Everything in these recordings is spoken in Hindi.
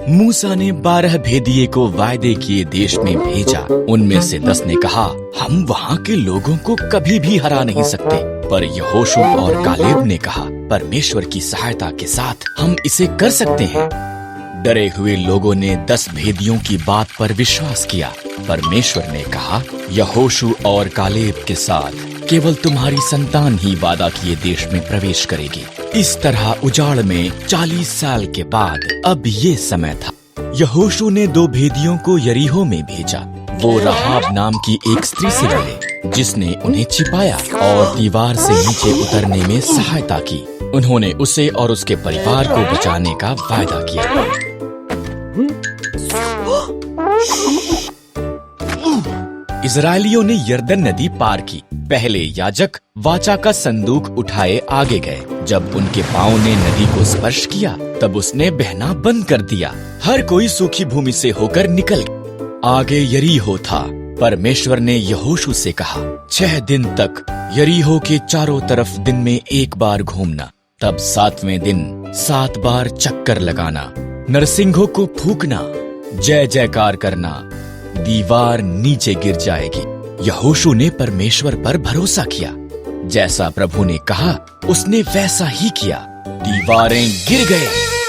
मूसा ने 12 भेदिए को वायदे किए देश में भेजा। उनमें से 10 ने कहा, हम वहाँ के लोगों को कभी भी हरा नहीं सकते। पर यहोशू और कालेब ने कहा, परमेश्वर की सहायता के साथ हम इसे कर सकते हैं। डरे हुए लोगों ने 10 भेदियों की बात पर विश्वास किया। परमेश्वर ने कहा, यहोशू और कालेब के साथ केवल तुम्हारी संतान ही वादा किए देश में प्रवेश करेगी। इस तरह उजाड़ में 40 साल के बाद अब ये समय था। यहोशू ने 2 भेदियों को यरीहो में भेजा। वो राहाब नाम की एक स्त्री से मिले, जिसने उन्हें छिपाया और दीवार से नीचे उतरने में सहायता की। उन्होंने उसे और उसके परिवार को बचाने का वायदा किया। इजरायलियों ने यरदन नदी पार की। पहले याजक वाचा का संदूक उठाए आगे गए। जब उनके पांव ने नदी को स्पर्श किया, तब उसने बहना बंद कर दिया। हर कोई सूखी भूमि से होकर निकल गया। आगे यरीहो था। परमेश्वर ने यहोशू से कहा, 6 दिन तक यरीहो के चारों तरफ दिन में 1 बार घूमना। तब 7वें दिन 7 बार चक्कर लगाना, नरसिंघों को फूंकना, जय जयकार करना। दीवार नीचे गिर जाएगी। यहोशू ने परमेश्वर पर भरोसा किया। जैसा प्रभु ने कहा, उसने वैसा ही किया। दीवारें गिर गए।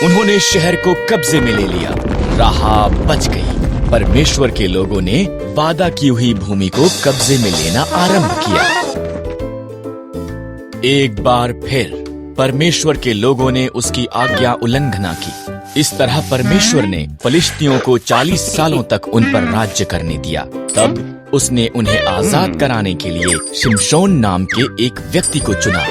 उन्होंने शहर को कब्जे में ले लिया। राहाब बच गई। परमेश्वर के लोगों ने वादा की हुई भूमि को कब्जे में लेना आरंभ किया। एक बार फिर परमेश्वर के लोगों ने उसकी आज्ञा उल्लंघना की। इस तरह परमेश्वर ने फलिश्तियों को 40 सालों तक उन पर राज्य करने दिया। तब उसने उन्हें आजाद कराने के लिए शिमशोन नाम के एक व्यक्ति को चुना।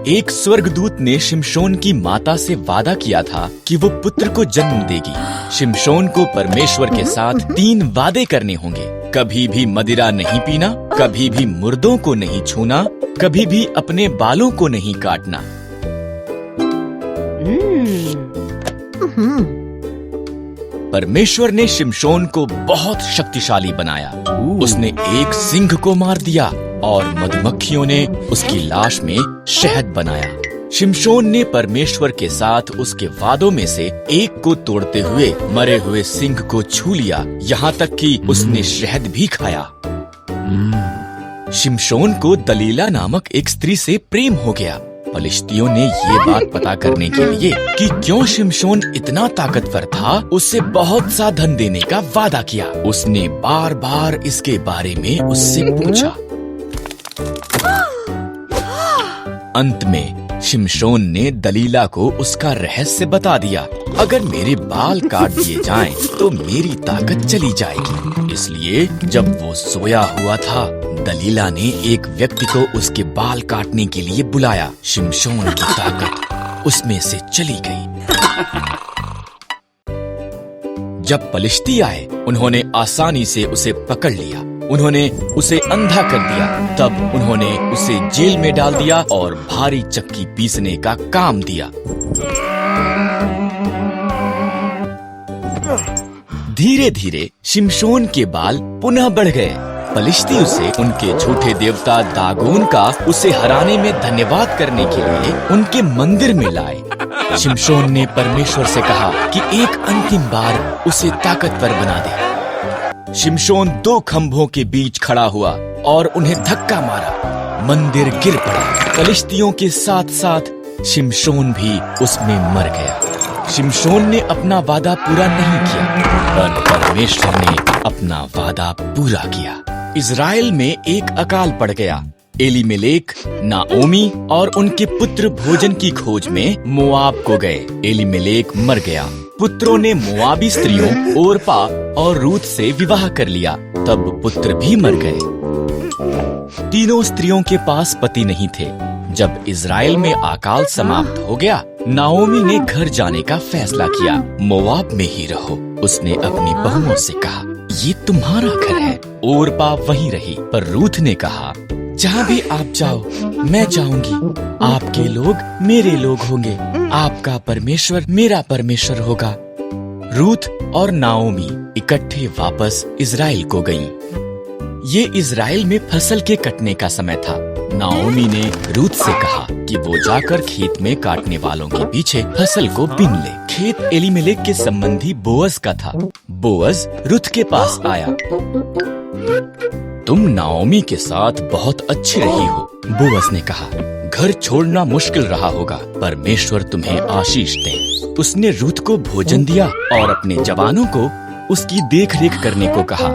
एक स्वर्गदूत ने शिमशोन की माता से वादा किया था कि वो पुत्र को जन्म देगी। शिमशोन को परमेश्वर के साथ 3 वादे करने होंगे। कभी भी मदिरा नहीं पीना, कभी भी मुर्दों को नहीं छूना, कभी भी अपने बालों को नहीं काटना। परमेश्वर ने शिमशोन को बहुत शक्तिशाली बनाया। उसने एक सिंह को मार दिया और मधुमक्खियों ने उसकी लाश में शहद बनाया। शिमशोन ने परमेश्वर के साथ उसके वादों में से एक को तोड़ते हुए मरे हुए सिंह को छू लिया, यहाँ तक कि उसने शहद भी खाया। शिमशोन को दलीला नामक एक स्त्री से प्रेम हो गया। फलिश्तियों ने ये बात पता करने के लिए कि क्यों शिमशोन इतना ताकतवर था, उससे बहुत सा धन देने का वादा किया। उसने बार बार इसके बारे में उससे पूछा। अंत में शिमशोन ने दलीला को उसका रहस्य बता दिया। अगर मेरे बाल काट दिए जाएं, तो मेरी ताकत चली जाएगी। इसलिए जब वो सोया हुआ था, दलीला ने एक व्यक्ति को उसके बाल काटने के लिए बुलाया। शिमशोन की ताकत उसमें से चली गई। जब फलिश्ती आए, उन्होंने आसानी से उसे पकड़ लिया। उन्होंने उसे अंधा कर दिया। तब उन्होंने उसे जेल में डाल दिया और भारी चक्की पीसने का काम दिया। धीरे धीरे शिमशोन के बाल पुनः बढ़ गए। फलिश्ती उसे उनके झूठे देवता दागोन का उसे हराने में धन्यवाद करने के लिए उनके मंदिर में लाए। शिमशोन ने परमेश्वर से कहा कि एक अंतिम बार उसे ताकतवर बना दे। शिमशोन 2 खंभों के बीच खड़ा हुआ और उन्हें धक्का मारा। मंदिर गिर पड़ा। फलिश्तियों के साथ साथ शिमशोन भी उसमें मर गया। शिमशोन ने अपना वादा पूरा नहीं किया, पर परमेश्वर ने अपना वादा पूरा किया। इज़राइल में एक अकाल पड़ गया। एलीमेलेक, नाओमी और उनके पुत्र भोजन की खोज में मोआब को गए। एलीमेलेक मर गया। पुत्रों ने मोआबी स्त्रियों ओरपा और रूत से विवाह कर लिया। तब पुत्र भी मर गए। तीनों स्त्रियों के पास पति नहीं थे। जब इज़राइल में अकाल समाप्त हो गया, नाओमी ने घर जाने का फैसला किया। मोआब में ही रहो, उसने अपनी बहुओं से कहा। ये तुम्हारा घर है। ओरपा वहीं रही, पर रूथ ने कहा, जहाँ भी आप जाओ मैं जाऊंगी। आपके लोग मेरे लोग होंगे, आपका परमेश्वर मेरा परमेश्वर होगा। रूथ और नाओमी इकट्ठे वापस इज़राइल को गईं। ये इज़राइल में फसल के कटने का समय था। नाओमी ने रूथ से कहा कि वो जाकर खेत में काटने वालों के पीछे फसल को बीन ले। खेत एलीमेलेक के संबंधी बोअज का था। बोअज रूथ के पास आया। तुम नाओमी के साथ बहुत अच्छी रही हो, बोअज ने कहा। घर छोड़ना मुश्किल रहा होगा, परमेश्वर तुम्हें आशीष दे। उसने रूथ को भोजन दिया और अपने जवानों को उसकी देखरेख करने को कहा।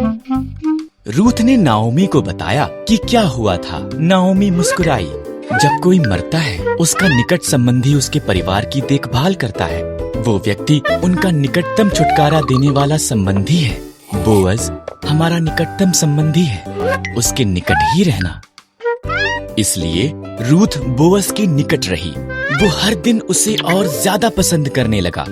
रूथ ने नाओमी को बताया कि क्या हुआ था। नाओमी मुस्कुराई। जब कोई मरता है, उसका निकट संबंधी उसके परिवार की देखभाल करता है। वो व्यक्ति उनका निकटतम छुटकारा देने वाला संबंधी है। बोअज हमारा निकटतम संबंधी है, उसके निकट ही रहना। इसलिए रूथ बोअज के निकट रही। वो हर दिन उसे और ज्यादा पसंद करने लगा।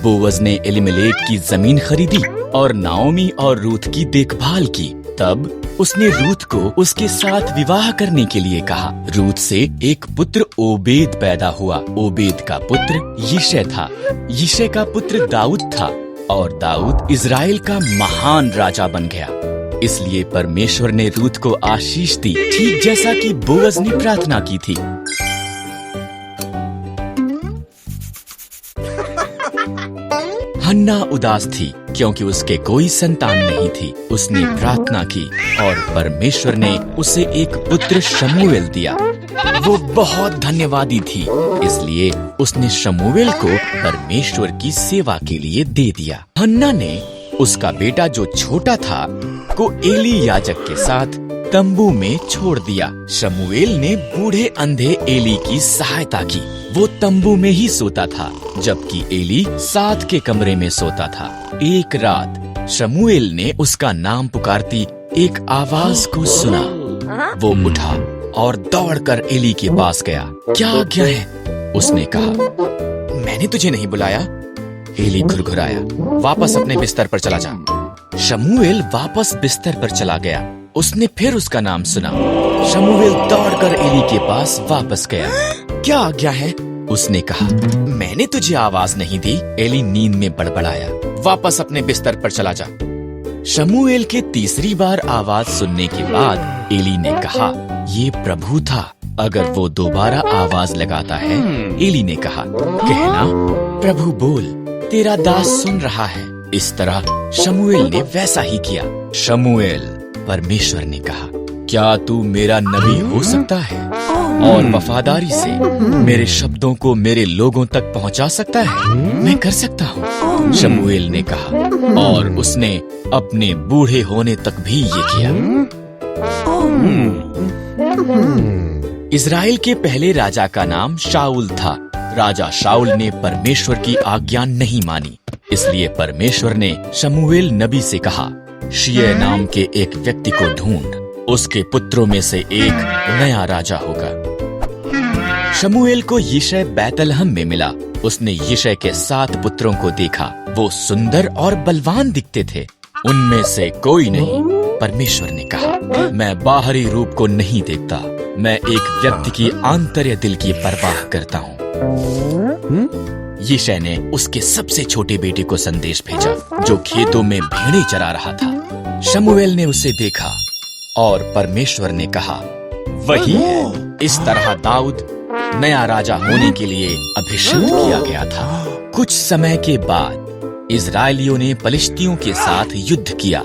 बोअज ने एलीमेलेक की जमीन खरीदी और नाओमी और रूथ की देखभाल की। तब उसने रूथ को उसके साथ विवाह करने के लिए कहा। रूथ से एक पुत्र ओबेद पैदा हुआ। ओबेद का पुत्र यिशै था। यिशै का पुत्र दाऊद था और दाऊद इज़राइल का महान राजा बन गया। इसलिए परमेश्वर ने रूथ को आशीष दी, ठीक जैसा कि बोअज ने प्रार्थना की थी। हन्ना उदास थी क्योंकि उसके कोई संतान नहीं थी। उसने प्रार्थना की और परमेश्वर ने उसे एक पुत्र शमूएल दिया। वो बहुत धन्यवादी थी, इसलिए उसने शमूएल को परमेश्वर की सेवा के लिए दे दिया। हन्ना ने उसका बेटा जो छोटा था को एली याजक के साथ तंबू में छोड़ दिया। शमूएल ने बूढ़े अंधे एली की सहायता की। वो तंबू में ही सोता था, जबकि एली साथ के कमरे में सोता था। एक रात शमूएल ने उसका नाम पुकारती एक आवाज को सुना। वो उठा और दौड़कर एली के पास गया। क्या आज्ञा है? उसने कहा। मैंने तुझे नहीं बुलाया, एली घुरघुराया। वापस अपने बिस्तर पर चला जा। शमूएल वापस बिस्तर पर चला गया। उसने फिर उसका नाम सुना। शमूएल दौड़कर एली के पास वापस गया। क्या आज्ञा है? उसने कहा। मैंने तुझे आवाज नहीं दी, एली नींद में बड़बड़ाया। वापस अपने बिस्तर पर चला जा। शमूएल के तीसरी बार आवाज सुनने के बाद एली ने कहा, ये प्रभु था, अगर वो दोबारा आवाज लगाता है। एली ने कहा, कहना, प्रभु बोल, तेरा दास सुन रहा है। इस तरह शमूएल ने वैसा ही किया। शमूएल, परमेश्वर ने कहा, क्या तू मेरा नबी हो सकता है और वफादारी से मेरे शब्दों को मेरे लोगों तक पहुंचा सकता है? मैं कर सकता हूँ, शमूएल ने कहा, और उसने अपने बूढ़े होने तक भी ये किया। इज़राइल के पहले राजा का नाम शाऊल था। राजा शाऊल ने परमेश्वर की आज्ञा नहीं मानी, इसलिए परमेश्वर ने शमूएल नबी से कहा, शियै नाम के एक व्यक्ति को ढूंढ, उसके पुत्रों में से एक नया राजा होगा। शमूएल को यिशै बैतलहम में मिला। उसने यिशै के 7 पुत्रों को देखा। वो सुंदर और बलवान दिखते थे। उनमें से कोई नहीं। परमेश्वर ने कहा, मैं बाहरी रूप को नहीं देखता, मैं एक व्यक्ति की आंतर्य दिल की परवाह करता हूँ। यिशै ने उसके सबसे छोटे बेटे को संदेश भेजा, जो खेतों में भेड़ें चरा रहा था। शमूएल ने उसे देखा और परमेश्वर ने कहा, वही है। इस तरह दाऊद नया राजा होने के लिए अभिषिक्त किया गया था। कुछ समय के बाद इज़राइलियों ने पलिश्तियों के साथ युद्ध किया।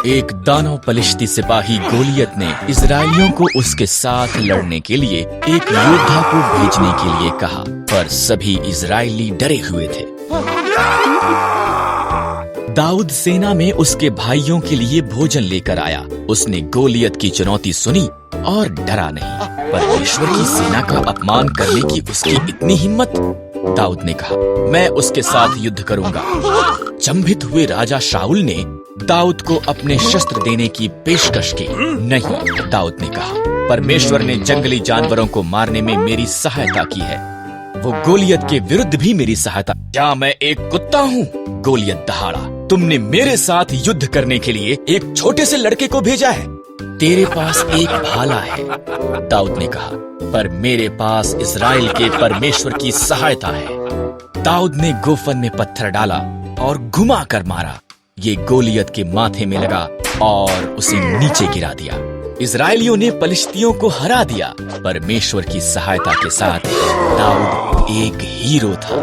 एक दानव पलिश्ती सिपाही गोलियत ने इज़राइलियों को उसके साथ लड़ने के लिए एक योद्धा को भेजने के लिए कहा, पर सभी इज़राइली डरे हुए थे। दाऊद सेना में उसके भाइयों के लिए भोजन लेकर आया। उसने गोलियत की चुनौती सुनी और डरा नहीं। परमेश्वर की सेना का अपमान करने की उसकी इतनी हिम्मत। दाऊद ने कहा, मैं उसके साथ युद्ध करूंगा। चंभित हुए राजा शाऊल ने दाऊद को अपने शस्त्र देने की पेशकश की। नहीं, दाऊद ने कहा, परमेश्वर ने जंगली जानवरों को मारने में मेरी सहायता की है, वो गोलियत के विरुद्ध भी मेरी सहायता। क्या मैं एक कुत्ता हूँ? गोलियत दहाड़ा, तुमने मेरे साथ युद्ध करने के लिए एक छोटे से लड़के को भेजा है। तेरे पास एक भाला है, दाऊद ने कहा, पर मेरे पास इज़राइल के परमेश्वर की सहायता है। दाऊद ने गोफन में पत्थर डाला और घुमा कर मारा। ये गोलियत के माथे में लगा और उसे नीचे गिरा दिया। इजरायलियों ने पलिश्तियों को हरा दिया। परमेश्वर की सहायता के साथ दाऊद एक हीरो था।